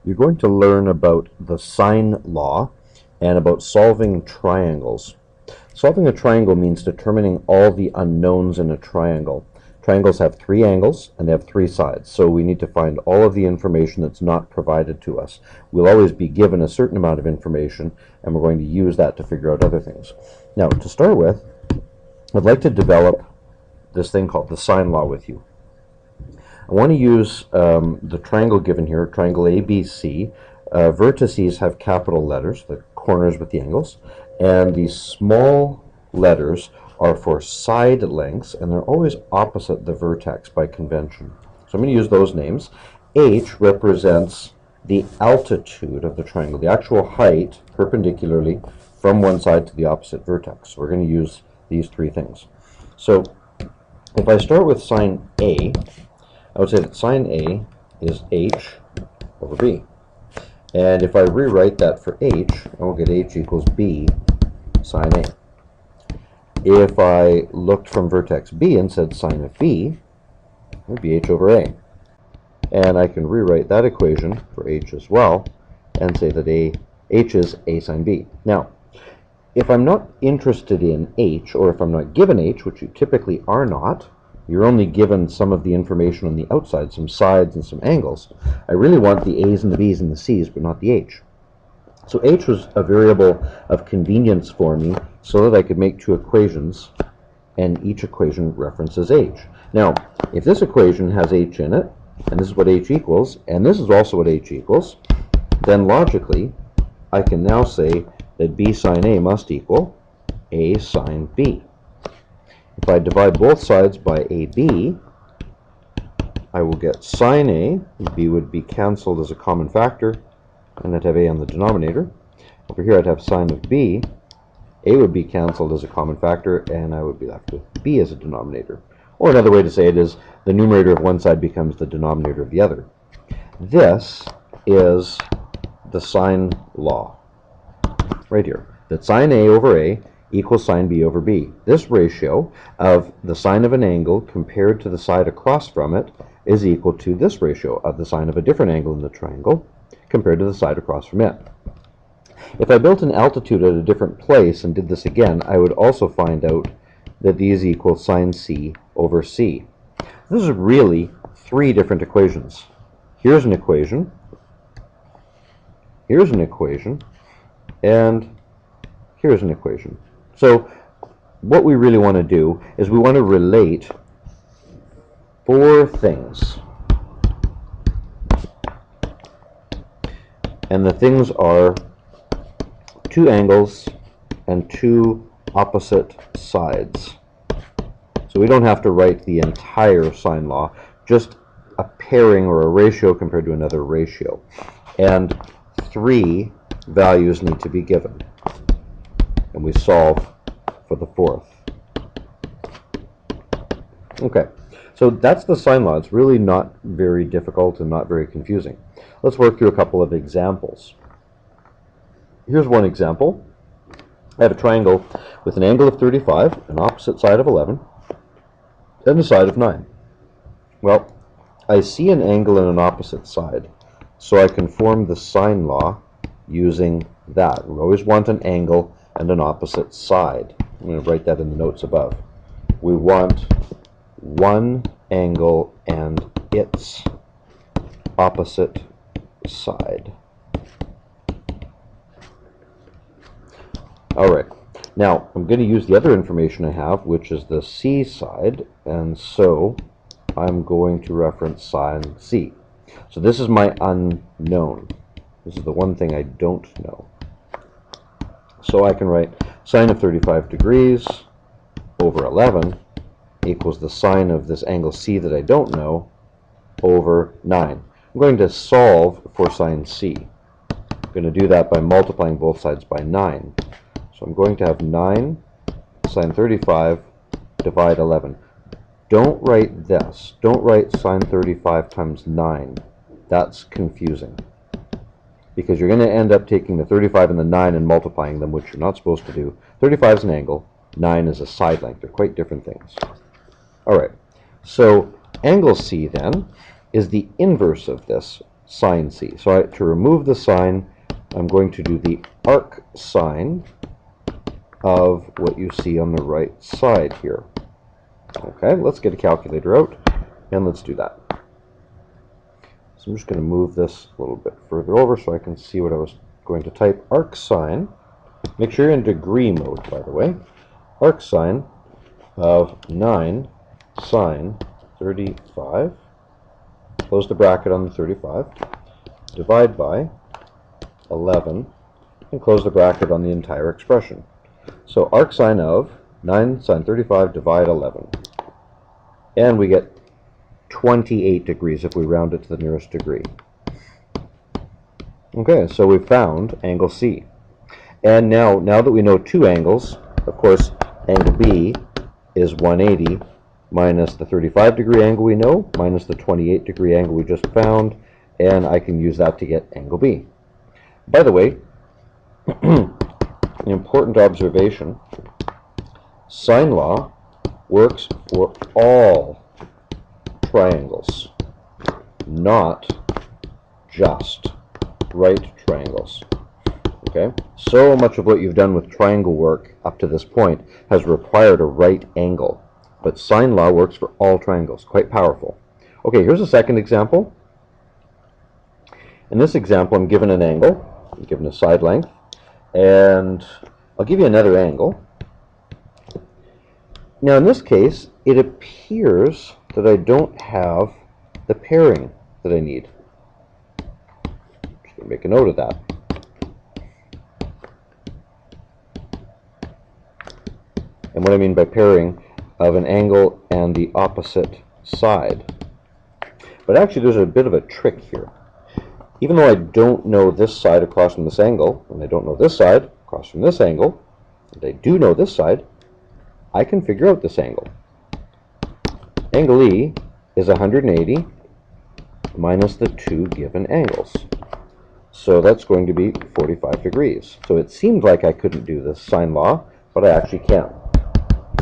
You're going to learn about the sine law and about solving triangles. Solving a triangle means determining all the unknowns in a triangle. Triangles have three angles and they have three sides, so we need to find all of the information that's not provided to us. We'll always be given a certain amount of information, and we're going to use that to figure out other things. Now, to start with, I'd like to develop this thing called the sine law with you. I want to use the triangle given here, triangle ABC. Vertices have capital letters, the corners with the angles, and these small letters are for side lengths, and they're always opposite the vertex by convention. So I'm going to use those names. H represents the altitude of the triangle, the actual height perpendicularly from one side to the opposite vertex. So we're going to use these three things. So if I start with sine A, I would say that sine A is H over B. And if I rewrite that for H, I will get H equals B sine A. If I looked from vertex B and said sine of B, it would be H over A. And I can rewrite that equation for H as well and say that H is A sine B. Now, if I'm not interested in H, or if I'm not given H, which you typically are not, you're only given some of the information on the outside, some sides and some angles. I really want the A's and the B's and the C's, but not the H. So H was a variable of convenience for me so that I could make two equations, and each equation references H. Now, if this equation has H in it, and this is what H equals, and this is also what H equals, then logically, I can now say that B sine A must equal A sine B. If I divide both sides by AB, I will get sine A. B would be cancelled as a common factor, and I'd have A on the denominator. Over here I'd have sine of B. A would be cancelled as a common factor, and I would be left with B as a denominator. Or another way to say it is the numerator of one side becomes the denominator of the other. This is the sine law right here, that sine A over A equals sine B over B. This ratio of the sine of an angle compared to the side across from it is equal to this ratio of the sine of a different angle in the triangle compared to the side across from it. If I built an altitude at a different place and did this again, I would also find out that these equal sine C over C. This is really three different equations. Here's an equation, here's an equation, and here's an equation. So what we really want to do is we want to relate four things. And the things are two angles and two opposite sides. So we don't have to write the entire sine law, just a pairing or a ratio compared to another ratio. And three values need to be given. And we solve for the fourth. Okay, so that's the sine law. It's really not very difficult and not very confusing. Let's work through a couple of examples. Here's one example. I have a triangle with an angle of 35, an opposite side of 11, and a side of 9. Well, I see an angle and an opposite side, so I can form the sine law using that. We always want an angle and an opposite side. I'm going to write that in the notes above. We want one angle and its opposite side. Alright, now I'm going to use the other information I have, which is the C side, and so I'm going to reference sine C. So this is my unknown. This is the one thing I don't know. So I can write sine of 35 degrees over 11 equals the sine of this angle C that I don't know over 9. I'm going to solve for sine C. I'm going to do that by multiplying both sides by 9. So I'm going to have 9 sine 35 divide 11. Don't write this. Don't write sine 35 times 9. That's confusing, because you're going to end up taking the 35 and the 9 and multiplying them, which you're not supposed to do. 35 is an angle, 9 is a side length. They're quite different things. All right, so angle C then is the inverse of this. sine c. So to remove the sine, I'm going to do the arc sine of what you see on the right side here. Okay, let's get a calculator out, and let's do that. So I'm just going to move this a little bit further over so I can see what I was going to type. Arc sine, make sure you're in degree mode, by the way. Arc sine of 9 sine 35, close the bracket on the 35, divide by 11, and close the bracket on the entire expression. So arc sine of 9 sine 35 divide 11. And we get 28 degrees if we round it to the nearest degree. Okay, so we've found angle C. And now that we know two angles, of course, angle B is 180 minus the 35 degree angle we know, minus the 28 degree angle we just found, and I can use that to get angle B. By the way, an important observation, sine law works for all triangles, not just right triangles. Okay? So much of what you've done with triangle work up to this point has required a right angle, but sine law works for all triangles. Quite powerful. Okay, here's a second example. In this example, I'm given an angle, I'm given a side length, and I'll give you another angle. Now in this case, it appears that I don't have the pairing that I need. I'm just going to make a note of that. And what I mean by pairing of an angle and the opposite side. But actually there's a bit of a trick here. Even though I don't know this side across from this angle, and I don't know this side across from this angle, and I do know this side, I can figure out this angle. Angle E is 180 minus the two given angles. So that's going to be 45 degrees. So it seemed like I couldn't do this sine law, but I actually can.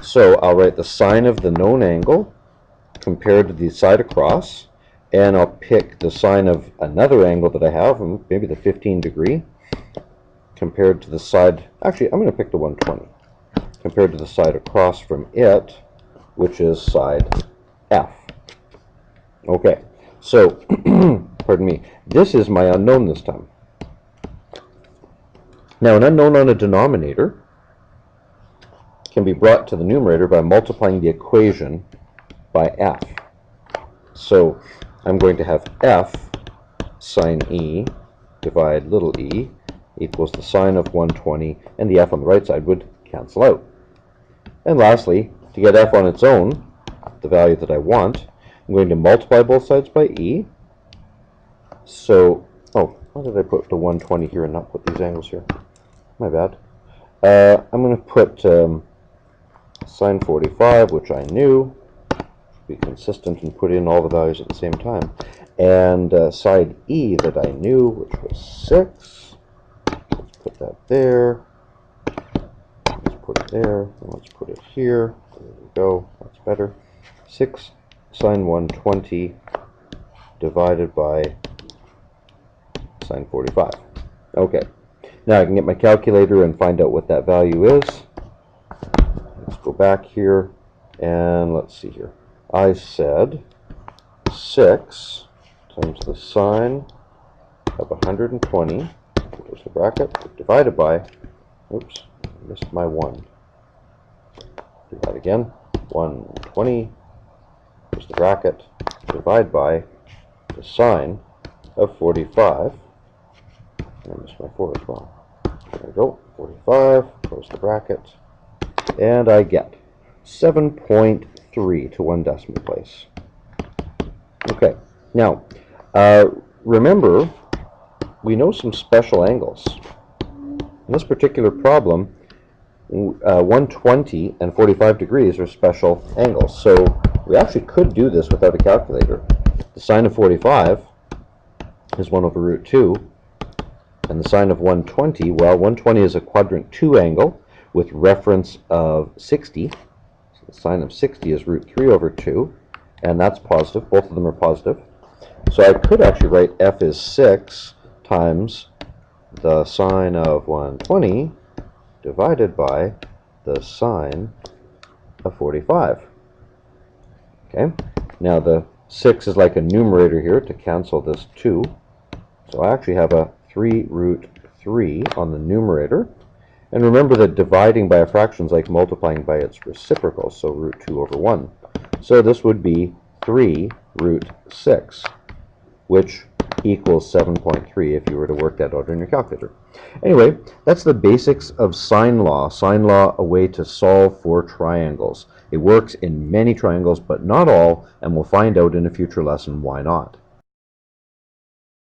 So I'll write the sine of the known angle compared to the side across, and I'll pick the sine of another angle that I have, maybe the 15 degree, compared to the side, actually I'm going to pick the 120, compared to the side across from it, which is side F. Okay, so, pardon me, this is my unknown this time. Now an unknown on a denominator can be brought to the numerator by multiplying the equation by F. So I'm going to have F sine E divide little e equals the sine of 120, and the F on the right side would cancel out. And lastly, to get F on its own, the value that I want, I'm going to multiply both sides by E. So, oh, why did I put the 120 here and not put these angles here? My bad. I'm going to put sine 45, which I knew, be consistent and put in all the values at the same time, and side E that I knew, which was 6. Let's put that there. Let's put it there. And let's put it here. There we go. That's better. 6 sine 120 divided by sine 45. Okay. Now I can get my calculator and find out what that value is. Let's go back here and let's see here. I said 6 times the sine of 120, close the bracket, divided by, oops, I missed my 1. Do that again. 120, close the bracket, divide by the sine of 45. And I missed my 4 as well. There we go, 45, close the bracket, and I get 7.3 to 1 decimal place. Okay, now remember, we know some special angles. In this particular problem, 120 and 45 degrees are special angles, so we actually could do this without a calculator. The sine of 45 is 1 over root 2, and the sine of 120, well, 120 is a quadrant 2 angle with reference of 60. So the sine of 60 is root 3 over 2, and that's positive. Both of them are positive. So I could actually write f is 6 times the sine of 120 divided by the sine of 45. Okay, now the 6 is like a numerator here to cancel this 2. So I actually have a 3 root 3 on the numerator. And remember that dividing by a fraction is like multiplying by its reciprocal, so root 2 over 1. So this would be 3 root 6, which equals 7.3 if you were to work that out in your calculator. Anyway, that's the basics of sine law. Sine law, a way to solve for triangles. It works in many triangles, but not all, and we'll find out in a future lesson why not.